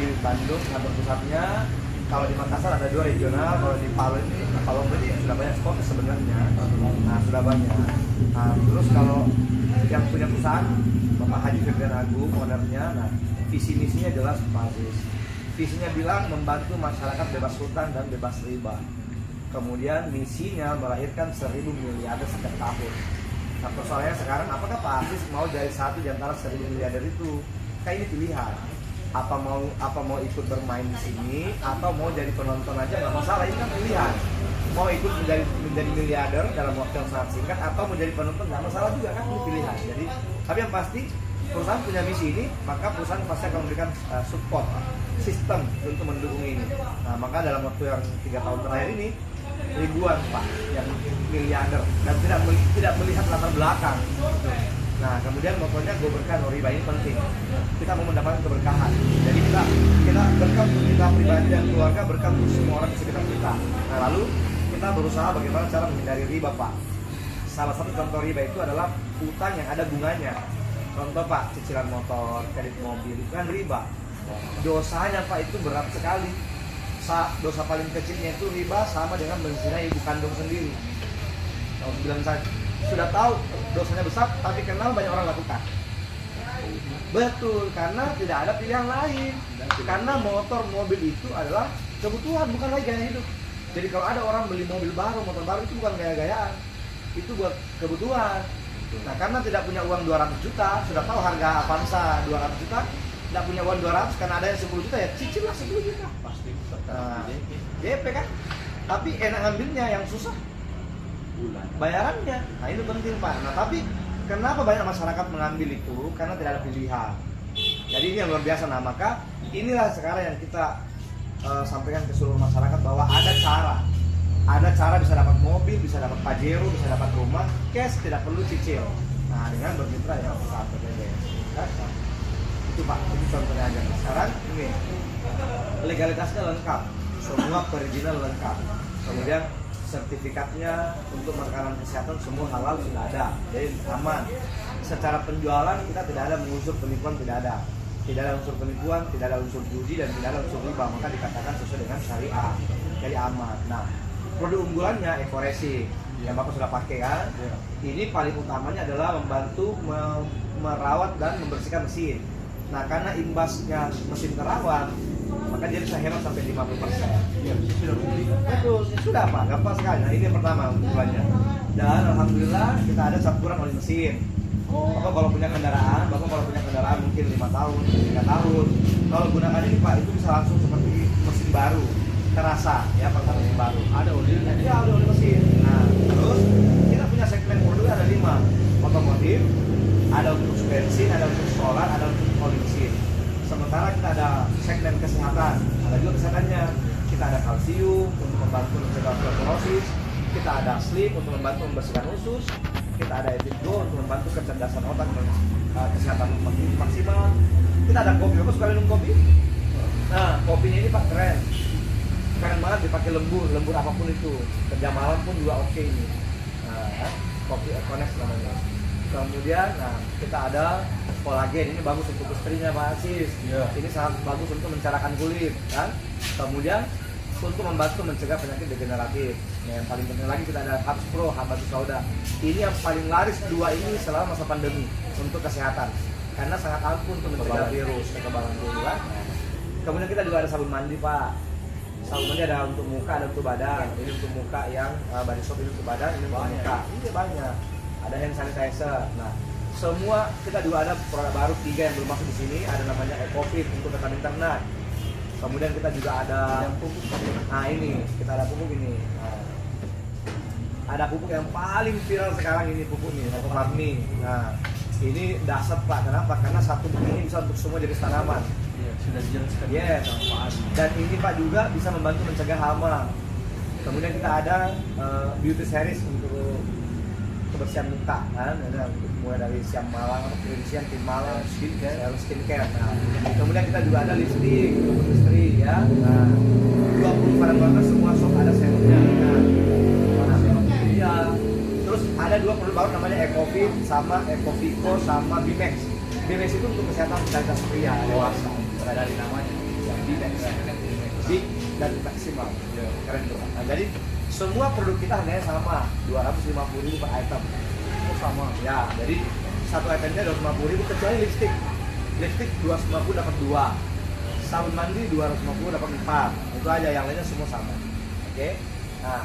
di Bandung kantor pusatnya. Kalau di Makassar ada 2 regional, kalau di Palu ini sudah banyak spot sebenarnya. Nah, sudah banyak. Nah, terus kalau yang punya perusahaan Bapak Haji Firdan Agung, ownernya, nah visi misinya jelas Pak Aziz. Visinya bilang membantu masyarakat bebas hutang dan bebas riba. Kemudian misinya melahirkan 1.000 miliarder setiap tahun. Nah, persoalannya sekarang apakah Pak Aziz mau jadi satu di antara 1.000 miliarder itu? Kayak ini pilihan. Apa mau ikut bermain di sini atau mau jadi penonton aja nggak masalah, ini kan pilihan. Mau ikut menjadi miliarder dalam waktu yang sangat singkat atau menjadi penonton nggak masalah juga kan, ini pilihan. Jadi tapi yang pasti perusahaan punya misi ini, maka perusahaan pasti akan memberikan support sistem untuk mendukung ini. Nah, maka dalam waktu yang 3 tahun terakhir ini ribuan Pak yang miliarder dan tidak melihat latar belakang. Nah, kemudian motonya go berkah no riba, ini penting. Kita mau mendapatkan keberkahan. Jadi kita berkah untuk kita pribadi dan keluarga, berkah untuk semua orang di sekitar kita. Nah, lalu kita berusaha bagaimana cara menghindari riba, Pak. Salah satu contoh riba itu adalah utang yang ada bunganya. Contoh Pak, cicilan motor, kredit mobil, itu kan riba. Dosanya Pak itu berat sekali. Dosa paling kecilnya itu riba sama dengan menzinai ibu kandung sendiri. Kalau bilang saya sudah tahu dosanya besar, tapi kenal banyak orang lakukan. Betul, karena tidak ada pilihan lain. Karena motor, mobil itu adalah kebutuhan, bukan lagi gaya hidup. Jadi kalau ada orang beli mobil baru, motor baru, itu bukan gaya-gayaan, itu buat kebutuhan. Nah, karena tidak punya uang 200 juta, sudah tahu harga Avanza 200 juta, tidak punya uang 200, karena ada yang 10 juta, ya cicil lah 10 juta. Pasti Nah, DP kan? Tapi enak ngambilnya, yang susah bayarannya. Nah, itu penting Pak. Nah, tapi kenapa banyak masyarakat mengambil itu? Karena tidak ada pilihan. Jadi ini yang luar biasa. Nah, maka inilah sekarang yang kita sampaikan ke seluruh masyarakat bahwa ada cara bisa dapat mobil, bisa dapat Pajero, bisa dapat rumah cash, tidak perlu cicil. Nah, dengan bermitra ya Pak PTBS. Itu Pak, itu contohnya aja. Sekarang ini legalitasnya lengkap, semua perizinan lengkap. Kemudian sertifikatnya untuk makanan kesehatan semua halal sudah ada, jadi aman. Secara penjualan kita tidak ada unsur penipuan, tidak ada unsur penipuan, tidak ada unsur judi, dan tidak ada unsur riba, maka dikatakan sesuai dengan syariah, jadi aman. Nah, produk unggulannya Ecoresin yang Bapak sudah pakai kan. Ini paling utamanya adalah membantu merawat dan membersihkan mesin. Nah, karena imbasnya mesin terawat, maka dia bisa hemat sampai 50%. Ya, sudah beli. Betul, sudah Pak, gampang sekali. Nah, ini yang pertama unggulannya. Dan alhamdulillah kita ada campuran oli mesin. Bapak kalau punya kendaraan mungkin 5 tahun, 3 tahun. Kalau gunakan ini Pak, itu bisa langsung seperti mesin baru. Terasa ya, pertama mesin baru. Ada olinya? Ya, ada oli mesin. Nah, terus kita punya segmen produk ada 5. Otomotif, ada untuk bensin, ada untuk solar, ada untuk oli mesin. Sementara kita ada segmen kesehatan, ada juga kesehatannya. Kita ada kalsium untuk membantu mencegah osteoporosis, kita ada sleep untuk membantu membersihkan usus, kita ada Epigo untuk membantu kecerdasan otak dan kesehatan maksimal. Kita ada kopi. Bapak suka minum kopi? Nah, kopinya ini Pak keren banget, dipakai lembur apapun itu. Kerja malam pun juga oke ini. Nah, kopi Econex namanya. Kemudian, nah kita ada kolagen, ini bagus untuk istrinya Pak Aziz. Ini sangat bagus untuk mencerahkan kulit, kan? Kemudian untuk membantu mencegah penyakit degeneratif. Nah, yang paling penting lagi kita ada Habs Pro, Habatus Sauda. Ini yang paling laris 2 ini selama masa pandemi untuk kesehatan, karena sangat ampuh untuk mencegah virus, kekebalan tubuh. Kemudian kita juga ada sabun mandi Pak. Sabun mandi ada untuk muka, ada untuk badan. Ini untuk muka yang body soap, ini untuk badan, ini untuk muka. Ini banyak. Ada hand sanitizer. Nah, semua kita juga ada produk baru 3 yang belum masuk di sini. Ada namanya EcoFit untuk tekanan ternak. Kemudian kita juga ada pupuk. Nah, ini kita ada pupuk ini. Nah, ada pupuk yang paling viral sekarang ini, pupuk nih, Ecofarming. Nah, ini dasar Pak. Kenapa? Karena satu pupuk ini bisa untuk semua jenis tanaman. Ya, sudah dijelaskan. Yes. Dan ini Pak juga bisa membantu mencegah hama. Kemudian kita ada beauty series untuk kebersihan muka, kan? Ada mulai dari siam malang, kebersihan tim malang, skincare. Nah, kemudian kita juga ada lipstick untuk istri, ya. Nah, 20 varian semua shop ada serumnya. Nah, iya. Terus ada 2 produk baru namanya EcoFit sama EcoVico sama Bimex. Bimex itu untuk kesehatan kualitas pria dewasa. Dari namanya. Ya. D-Max, big dan maksimal, keren tuh. Nah, jadi semua produk kita harganya sama, 250.000 per item. Oh sama. Ya, jadi satu itemnya 250.000 kecuali lipstick. Lipstick 250 dapat 2. Sabun mandi 250 dapat 4. Itu aja, yang lainnya semua sama. Oke. Nah,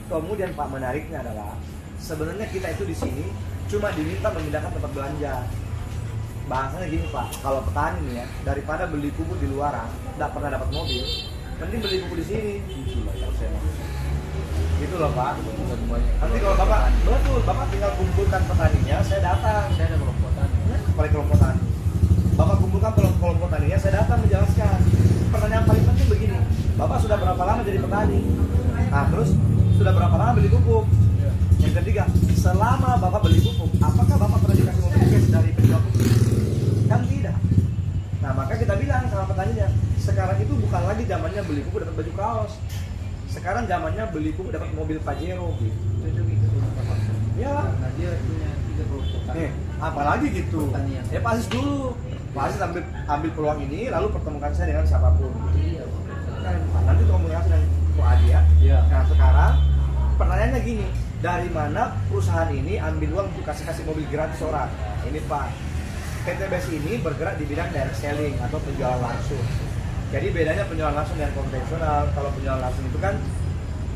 kemudian Pak, menariknya adalah sebenarnya kita itu di sini cuma diminta memindahkan tempat belanja. Bahasanya gini Pak, kalau petani nih ya, daripada beli pupuk di luaran, nggak pernah dapat mobil, mending beli pupuk di sini. Gitu loh Pak. Nanti kalau Bapak, betul, Bapak tinggal kumpulkan petaninya, saya datang. Saya ada kelompok tani. Paling kelompok tani. Bapak kumpulkan kelompok taninya, saya datang menjelaskan. Pertanyaan paling penting begini, Bapak sudah berapa lama jadi petani? Nah terus, sudah berapa lama beli pupuk? Yang ketiga, selama Bapak beli pupuk, apakah Bapak pernah dikasih mobil cash dari penjual pupuk? Kan tidak. Nah maka kita bilang sama petaninya, sekarang itu bukan lagi zamannya beli pupuk dapat baju kaos. Sekarang zamannya beli pupuk dapat mobil Pajero gitu. Cocok itu Bapak. Ya. Karena dia punya 3 kelompok tani. Apalagi gitu. Pertanian. Ya Pak Aziz dulu. Pak Aziz ambil peluang ini, lalu pertemukan saya dengan siapapun. Iya, Kan, nanti komunikasi dengan Ko Adi ya. Iya. Nah sekarang pertanyaannya gini, dari mana perusahaan ini ambil uang untuk kasih mobil gratis orang? Nah, ini Pak, PTBS ini bergerak di bidang direct selling atau penjualan langsung. Jadi bedanya penjualan langsung dengan konvensional. Kalau penjualan langsung itu kan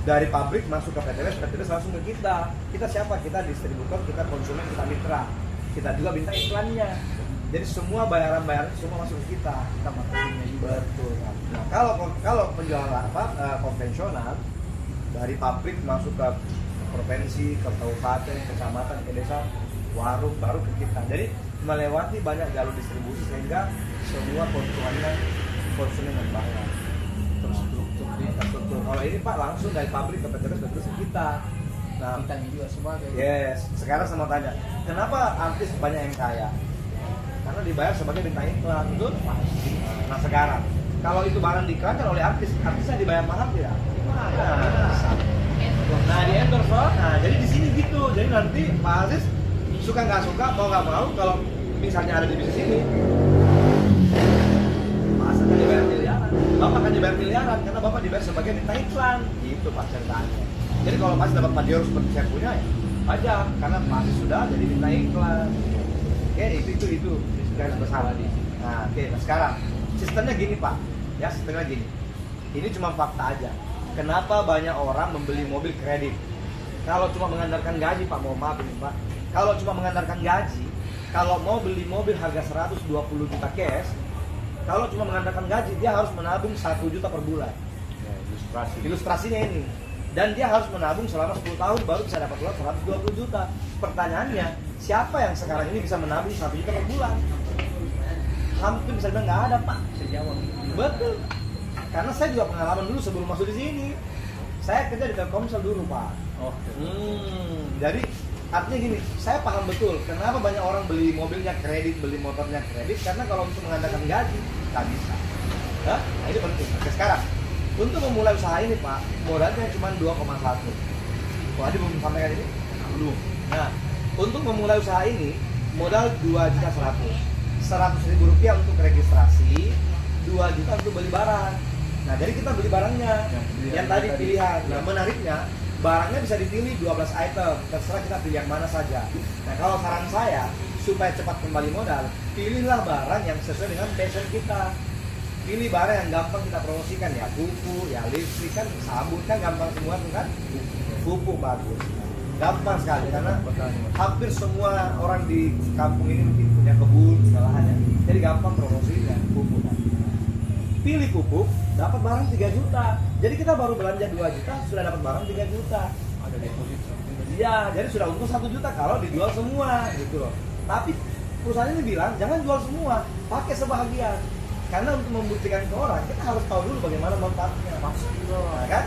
dari pabrik masuk ke PTBS langsung ke kita. Kita siapa? Kita distributor, kita konsumen, kita mitra. Kita juga minta iklannya. Jadi semua bayaran semua masuk ke kita. Kita marketingnya juga. Betul. Nah, kalau penjualan konvensional dari pabrik masuk ke provinsi, ke kabupaten, kecamatan, ke desa, warung baru ke kita. Jadi melewati banyak jalur distribusi sehingga semua keuntungannya konsumen yang bayar. Terstruktur. Kalau ini Pak langsung dari pabrik ke PTBS terus ke kita. Nah, kita juga sebagai. yes. Sekarang saya mau tanya, kenapa artis banyak yang kaya? Karena dibayar sebagai bintang iklan, betul? Nah sekarang, kalau itu barang diiklankan oleh artisnya dibayar mahal tidak? Nah di endorse, nah jadi di sini gitu. Jadi nanti Pak Aziz suka nggak suka, mau nggak mau, kalau misalnya ada di bisnis ini, Pak Aziz akan dibayar miliaran. Bapak akan dibayar miliaran karena Bapak dibayar sebagai bintang iklan. Gitu Pak ceritanya. Jadi kalau Pak Aziz dapat Pajero seperti saya punya, ya pajak karena Pak Aziz sudah jadi bintang iklan. Oke, itu garis besar tadi. Nah, oke, nah sekarang sistemnya gini Pak. Ya, sistemnya gini. Ini cuma fakta aja. Kenapa banyak orang membeli mobil kredit? Kalau cuma mengandalkan gaji, Pak, mohon maaf ini Pak. Kalau cuma mengandalkan gaji, kalau mau beli mobil harga 120 juta cash, kalau cuma mengandalkan gaji, dia harus menabung 1 juta per bulan. Ya, Ilustrasinya ini. Dan dia harus menabung selama 10 tahun baru bisa dapat uang 120 juta. Pertanyaannya, siapa yang sekarang ini bisa menabung 1 juta per bulan? Hampir bisa bilang nggak ada Pak. sejauh Betul. Karena saya juga pengalaman dulu sebelum masuk di sini. Saya kerja di Telkomsel dulu Pak. Oh. Jadi artinya gini, saya paham betul kenapa banyak orang beli mobilnya kredit, beli motornya kredit, karena kalau untuk mengandalkan gaji nggak bisa. Nah ini penting. Oke, sekarang untuk memulai usaha ini Pak, modalnya cuma 2,1. Wah, Adi belum sampaikan ini? Belum. Nah, untuk memulai usaha ini modal 2.100.000. 100.000 rupiah untuk registrasi, 2 juta untuk beli barang. Nah, jadi kita beli barangnya yang tadi pilihan. Nah, menariknya barangnya bisa dipilih 12 item, terserah kita pilih yang mana saja. Nah, kalau saran saya supaya cepat kembali modal, pilihlah barang yang sesuai dengan passion kita. Pilih barang yang gampang kita promosikan, ya pupuk, ya lipstick, kan sabun kan gampang semua tuh kan. Pupuk bagus, gampang sekali karena hampir semua orang di kampung ini mungkin punya kebun, lahannya, jadi gampang promosinya pupuk kan. Pilih pupuk, dapat barang 3 juta. Jadi kita baru belanja 2 juta, sudah dapat barang 3 juta. Ada deposit. Iya, jadi sudah untung 1 juta kalau dijual semua gitu loh. Tapi perusahaan ini bilang jangan jual semua, pakai sebahagian. Karena untuk membuktikan ke orang, kita harus tahu dulu bagaimana manfaatnya. Pasti dong. Nah, kan?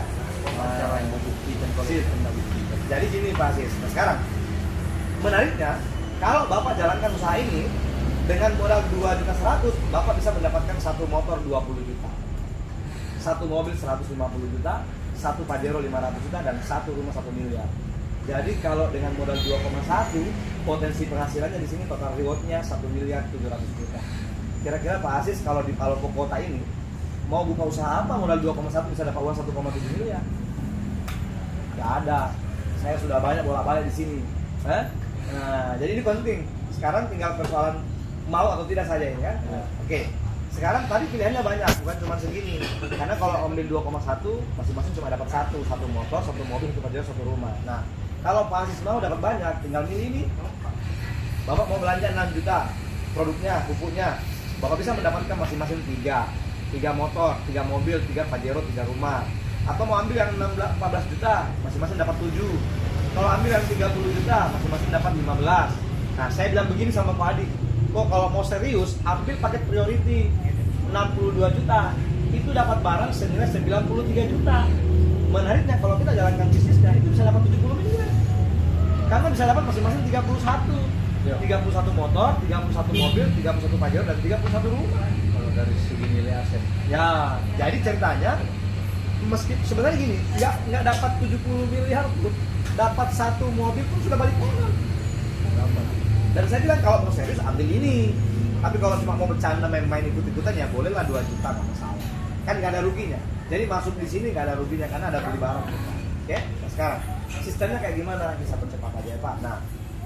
Cara yang membuktikan kalau kita tidak buktikan. Jadi gini Pak Aziz, nah sekarang menariknya, kalau Bapak jalankan usaha ini dengan modal 2.100.000, Bapak bisa mendapatkan satu motor 20 juta, satu mobil 150 juta, satu Pajero 500 juta, dan satu rumah 1 miliar. Jadi kalau dengan modal 2,1, potensi penghasilannya di sini total rewardnya 1.700.000.000. Kira-kira Pak Aziz kalau di Palopo kota ini mau buka usaha apa modal 2,1 bisa dapat uang 1,7 miliar? Nggak ada. Saya sudah banyak bolak-balik di sini. Nah, jadi ini penting. Sekarang tinggal persoalan mau atau tidak saja ini kan. Oke. Sekarang tadi pilihannya banyak, bukan cuma segini. Karena kalau ambil 2,1, masing-masing cuma dapat satu motor, satu mobil, satu pajero, satu rumah. Nah, kalau Pak Aziz mau dapat banyak, tinggal milih ini. Bapak mau belanja 6 juta, produknya, pupuknya, Bapak bisa mendapatkan masing-masing 3 motor, 3 mobil, 3 pajero, 3 rumah. Atau mau ambil yang 14 juta, masing-masing dapat 7. Kalau ambil yang 30 juta, masing-masing dapat 15. Nah, saya bilang begini sama Pak Adi, kok kalau mau serius, ambil paket priority 62 juta, itu dapat barang senilai 93 juta. Menariknya kalau kita jalankan bisnisnya, itu bisa dapat 70 miliar. Karena bisa dapat masing-masing 31. 31 motor, 31 mobil, 31 pajero, dan 31 rumah. Kalau dari segi nilai aset. Ya, jadi ceritanya meski sebenarnya gini, nggak dapat 70 miliar pun, dapat 1 mobil pun sudah balik modal. Dan saya bilang kalau mau serius ambil ini. Tapi kalau cuma mau bercanda main-main ikut-ikutan ya bolehlah 2 juta nggak masalah. Kan nggak ada ruginya. Jadi masuk di sini nggak ada ruginya karena ada beli barang. Oke? Nah, sekarang sistemnya kayak gimana? Bisa percepat aja ya Pak. Nah,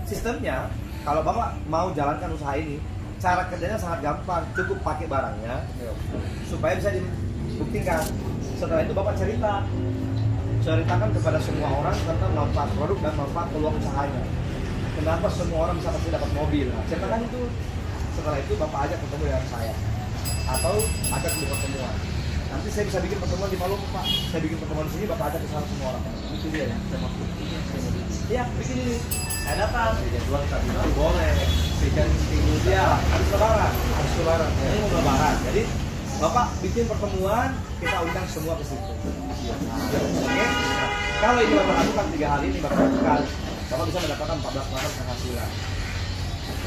sistemnya kalau Bapak mau jalankan usaha ini, cara kerjanya sangat gampang. Cukup pakai barangnya supaya bisa dibuktikan. Setelah itu Bapak ceritakan kepada semua orang tentang manfaat produk dan manfaat peluang usahanya. Kenapa semua orang bisa pasti dapat mobil? Nah, ceritakan itu. Setelah itu Bapak ajak ketemu dengan saya atau ajak di pertemuan. Nanti saya bisa bikin pertemuan di Maluku Pak. Saya bikin pertemuan di sini, Bapak ajak ke sana semua orang. Itu dia ya. Saya mau bikin. Iya, bikin ini. Saya datang. Jadwal tadi. Boleh. Bikin dia habis lebaran. Ini mau lebaran. Jadi Bapak bikin pertemuan, kita undang semua ke situ. Oke. Kalau ini Bapak lakukan 3 hal ini Bapak lakukan, Bapak bisa mendapatkan 14% penghasilan.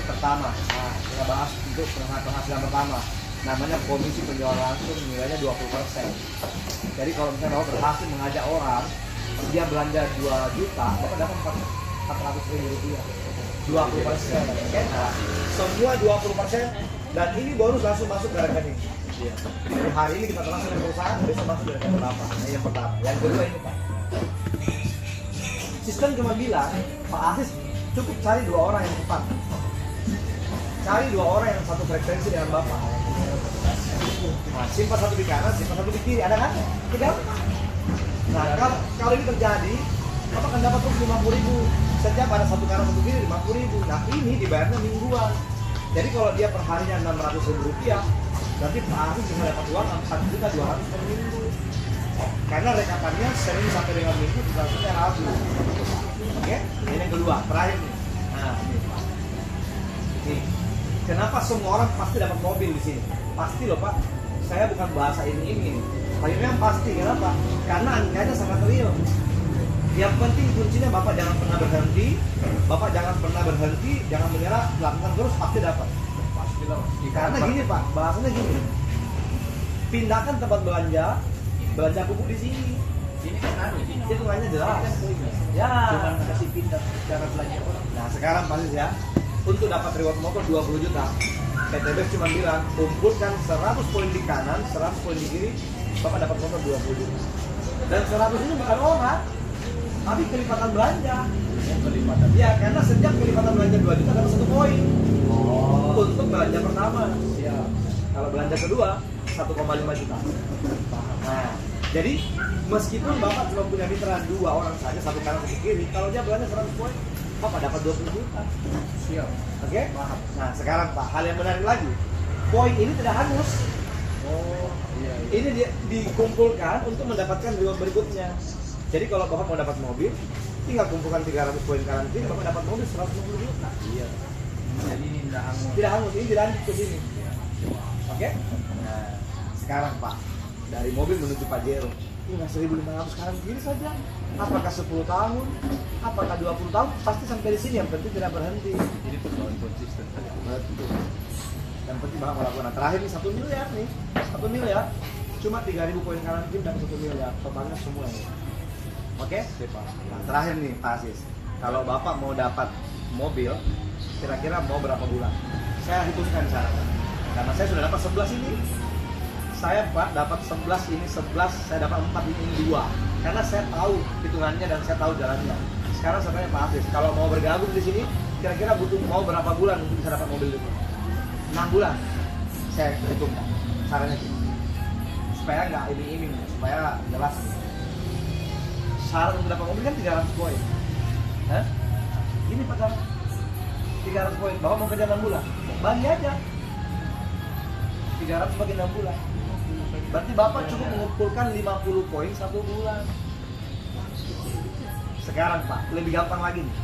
Pertama, nah, kita bahas untuk penghasilan pertama, namanya komisi penjualan langsung, nilainya 20%. Jadi kalau misalnya Bapak berhasil mengajak orang, dia belanja 2 juta, Bapak dapat 400.000 rupiah. 20%. Okay? Nah, semua 20% dan ini bonus langsung masuk ke rekening. Jadi hari ini kita langsung ke perusahaan, besok masuk ke rekening Bapak. Nah, yang pertama. Yang kedua ini Pak. Sistem cuma bilang, Pak Aziz cukup cari 2 orang yang tepat. Cari 2 orang yang satu frekuensi dengan Bapak. Nah, simpan satu di kanan, simpan satu di kiri, ada kan? Tidak. Nah, kalau ini terjadi, Bapak akan dapat uang 50.000. Setiap ada satu kanan satu kiri 50.000. Nah, ini dibayarnya mingguan. Jadi kalau dia per harinya 600.000 rupiah, berarti Pak Aziz bisa dapat uang 4.200.000 per minggu. Karena rekapannya Senin sampai dengan Minggu transfernya Rabu. Oke? Ini yang kedua, terakhir nih. Nah, ini. Kenapa semua orang pasti dapat mobil di sini? Pasti loh Pak. Saya bukan bahasa ini. Tapi memang pasti. Kenapa? Karena angkanya sangat real. Yang penting kuncinya Bapak jangan pernah berhenti. Bapak jangan pernah berhenti, jangan menyerah, lakukan terus pasti dapat. Pasti loh. Karena gini Pak, bahasanya gini. Pindahkan tempat belanja pupuk di sini. Ini kan hitungannya jelas. Ya. Cuma kasih pindah cara belanja orang. Nah sekarang pasti ya. Untuk dapat reward motor 20 juta, PTB cuma bilang kumpulkan 100 poin di kanan, 100 poin di kiri, Bapak dapat motor 20 juta. Dan 100 ini bukan orang, tapi kelipatan belanja. Kelipatan. Ya, karena setiap kelipatan belanja 2 juta dapat 1 poin. Untuk belanja pertama. Siap. Kalau belanja kedua 1,5 juta. Nah, jadi meskipun Bapak cuma punya mitra 2 orang saja, satu kanan satu kiri, kalau dia belanja 100 poin, Bapak dapat 20 juta. Siap. Oke? Nah, sekarang Pak, hal yang menarik lagi. Poin ini tidak hangus. Oh, iya. Ini dikumpulkan untuk mendapatkan reward berikutnya. Jadi kalau Bapak mau dapat mobil, tinggal kumpulkan 300 poin kanan kiri, Bapak dapat mobil 150 juta. Iya. Jadi ini tidak hangus. Tidak hangus, ini dilanjut ke sini. Oke? Nah, sekarang Pak, dari mobil menuju Pajero, tinggal 1.500 kanan kiri saja. Apakah 10 tahun, apakah 20 tahun, pasti sampai di sini. Yang penting tidak berhenti. Jadi persoalan konsisten. Betul. Yang penting Bapak melakukan. Nah, terakhir nih 1 miliar nih, 1 miliar. Cuma 3.000 poin kanan kiri dan 1 miliar. Totalnya semua ini. Oke? Nah, terakhir nih Pak Aziz, kalau Bapak mau dapat mobil, kira-kira mau berapa bulan? Saya hitungkan cara. Karena saya sudah dapat 11 ini. saya Pak dapat 11 ini 11, saya dapat 4 ini 2. Karena saya tahu hitungannya dan saya tahu jalannya. Sekarang saya tanya Pak Hafiz, kalau mau bergabung di sini, kira-kira butuh mau berapa bulan untuk bisa dapat mobil itu? 6 bulan. Saya hitung Pak. Caranya gitu. Supaya nggak iming-iming, supaya jelas. Syarat untuk dapat mobil kan 300 poin. Hah? Ini Pak cara 300 poin. Bapak mau kerja 6 bulan, bagi aja 300 bagi 6 bulan. Berarti Bapak cukup mengumpulkan 50 poin 1 bulan. Sekarang Pak, lebih gampang lagi nih.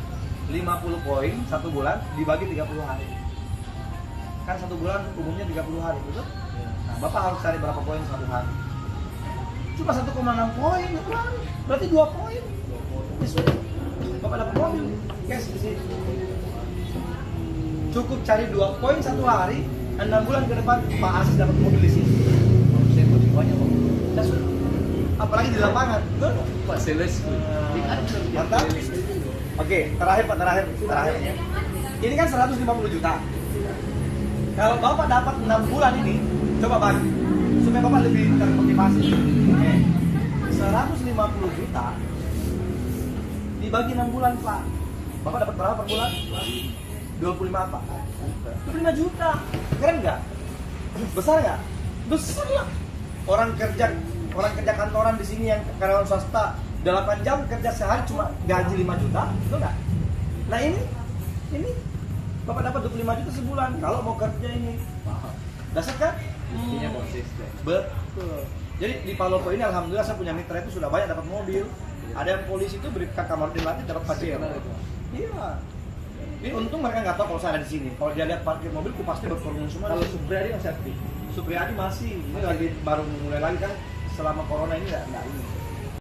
50 poin 1 bulan dibagi 30 hari. Kan 1 bulan umumnya 30 hari, betul? Nah, Bapak harus cari berapa poin 1 hari. Cuma 1,6 poin 1 hari. Berarti 2 poin. Ya sudah. Bapak dapat mobil. Guys, di sini. Cukup cari 2 poin 1 hari, 6 bulan ke depan Pak Aziz dapat mobil di sini. Saya masih banyak kok. Ya sudah. Apalagi di lapangan. Betul? Pak sales. Mantap. Oke, terakhir Pak, terakhir. Ini kan 150 juta. Kalau Bapak dapat 6 bulan ini, coba bagi supaya Bapak lebih termotivasi. Oke. 150 juta dibagi 6 bulan, Pak. Bapak dapat berapa per bulan? 25 apa? 25 juta. Keren nggak? Besar nggak? Besar lah. Orang kerja kantoran di sini yang karyawan swasta 8 jam kerja sehari cuma gaji 5 juta, betul nggak? Nah ini Bapak dapat 25 juta sebulan kalau mau kerja ini. Dasar kan? Intinya konsisten. Betul. Jadi di Palopo ini alhamdulillah saya punya mitra itu sudah banyak dapat mobil. Ada yang polisi itu beri kamar di lantai dapat parkir. Iya. Ini untung mereka nggak tahu kalau saya ada di sini. Kalau dia lihat parkir mobilku pasti berkerumun semua. Kalau Supriyadi masih aktif. Supriyadi masih. Ini lagi baru mulai lagi kan selama corona ini nggak ini.